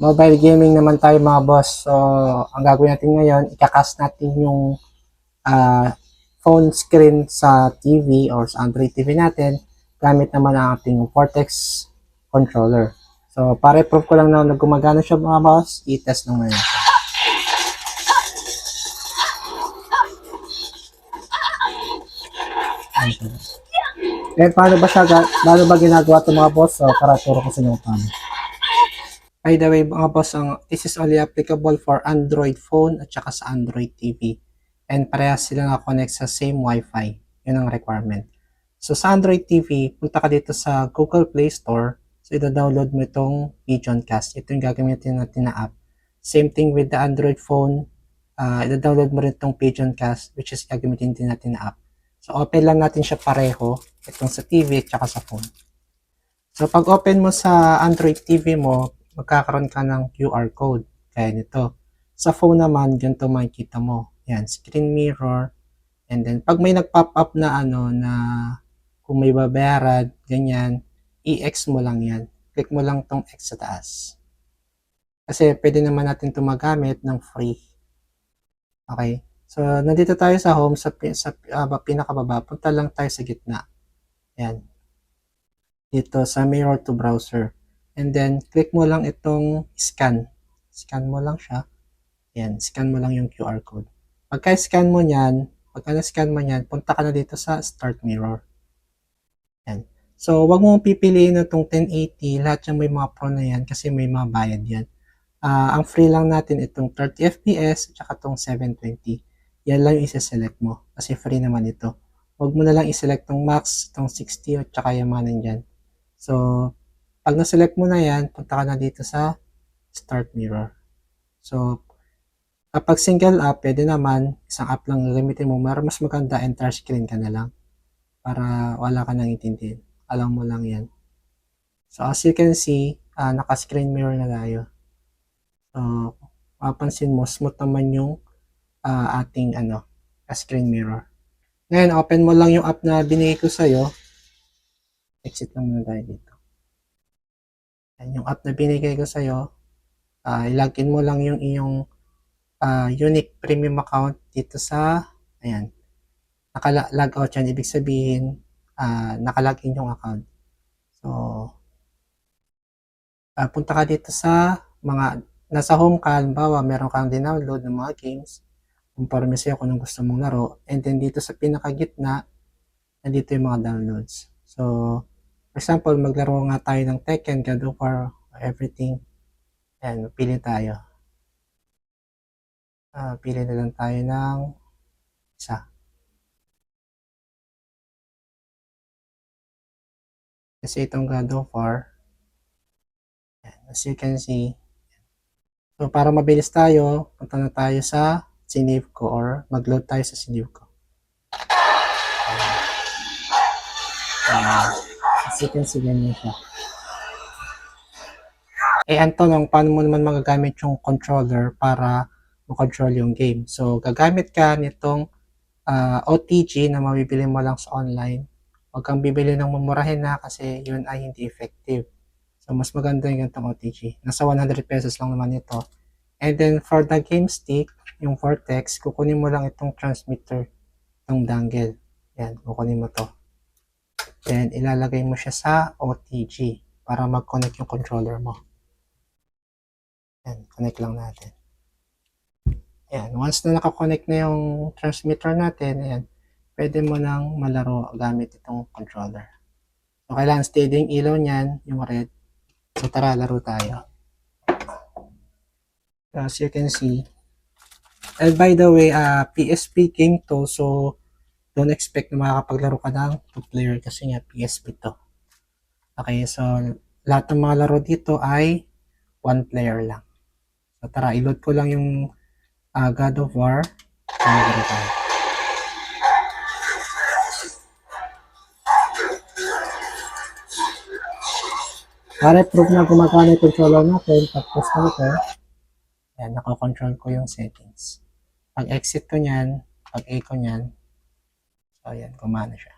Mobile gaming naman tayo mga boss. So, ang gagawin natin ngayon, ikakast natin yung ah, phone screen sa TV or sa Android TV natin gamit naman ang ating Vortex controller. So, para i-prove ko lang na gumagana siya mga boss, i-test naman natin. Eh, paano ba ginagawa ito mga boss? So, para turo ko sa inyo paano. By the way, mga boss, this is only applicable for Android phone at saka sa Android TV. And parehas sila naka-connect sa same Wi-Fi. Yun ang requirement. So, sa Android TV, punta ka dito sa Google Play Store. So, ito-download mo itong Pigeoncast. Ito yung gagamitin natin na app. Same thing with the Android phone. Ito-download mo rin itong Pigeoncast, which is gagamitin din natin na app. So, open lang natin siya pareho. Itong sa TV at saka sa phone. So, pag open mo sa Android TV mo, magkakaroon ka ng QR code. Kaya nito. Sa phone naman, ganito makikita mo. Yan, screen mirror. And then, pag may nag-pop up na na kung may babayaran, ganyan, i-X mo lang yan. Click mo lang tong X sa taas. Kasi pwede naman natin ito magamit ng free. Okay? So, nandito tayo sa home, sa pinakababa. Punta lang tayo sa gitna. Yan. Dito sa mirror to browser. And then, click mo lang itong scan. Scan mo lang siya. Yan, scan mo lang yung QR code. Pagka-scan mo niyan, punta ka na dito sa start mirror. Yan. So, wag mo pipiliin na itong 1080. Lahat yung may mga pro na yan kasi may mga bayad yan. Ang free lang natin itong 30 FPS at saka itong 720. Yan lang yung isa-select mo kasi free naman ito. Wag mo na lang i-select itong max, itong 60 at saka yung mga nandyan. So, pag na-select mo na yan, punta ka na dito sa start mirror. So, kapag single app, pwede naman, isang app lang gagamitin mo, mas maganda, entire screen ka na lang. Para wala ka nang intindihin. Alam mo lang yan. So, as you can see, naka-screen mirror na tayo. So, mapansin mo, smooth naman yung ating screen mirror. Ngayon, open mo lang yung app na binigay ko sa'yo. Exit lang muna tayo dito. Yan, yung app na binigay ko sa'yo, i-login mo lang yung iyong unique premium account dito sa, ayan, naka-log out yan, ibig sabihin, naka-login yung account. So, punta ka dito sa nasa home ka, halimbawa, meron kang dinownload ng mga games, kumpara mo sa'yo kung anong gusto mong laro, and then dito sa pinakagitna, nandito yung mga downloads. So, for example, maglaro nga tayo ng Tekken, God of War, everything. Ayan, pili tayo. Pili na lang tayo ng isa. Kasi itong God of War, as you can see, so para mabilis tayo, punta na tayo sa sinave ko or mag-load tayo sa sinave ko. As you can see, ganyan siya. Antonong, paano mo naman magagamit yung controller para makontrol yung game? So, gagamit ka nitong OTG na mabibili mo lang sa online. Huwag kang bibili ng mumurahin na kasi yun ay hindi effective. So, mas maganda yung ganitong OTG. Nasa 100 pesos lang naman ito. And then, for the game stick, yung Vortex, kukunin mo lang itong transmitter, itong dongle. Yan, kukunin mo to. Then, ilalagay mo siya sa OTG para mag-connect yung controller mo. Yan, connect lang natin. Yan, once na nakakonect na yung transmitter natin, ayan, pwede mo nang malaro gamit itong controller. So, kailangan steady yung ilaw niyan, yung red. So, tara, laro tayo. As you can see, and by the way, PSP game to, so don't expect na makakapaglaro ka ng 2-player kasi nga PSP to. Okay, so lahat ng mga laro dito ay 1 player lang. So tara, i-load ko lang yung God of War. Para proof na gumagana yung controller natin, tapos na ito, yan, nakakontrol ko yung settings. Pag exit ko nyan, pag A ko nyan, so yan, gumana siya.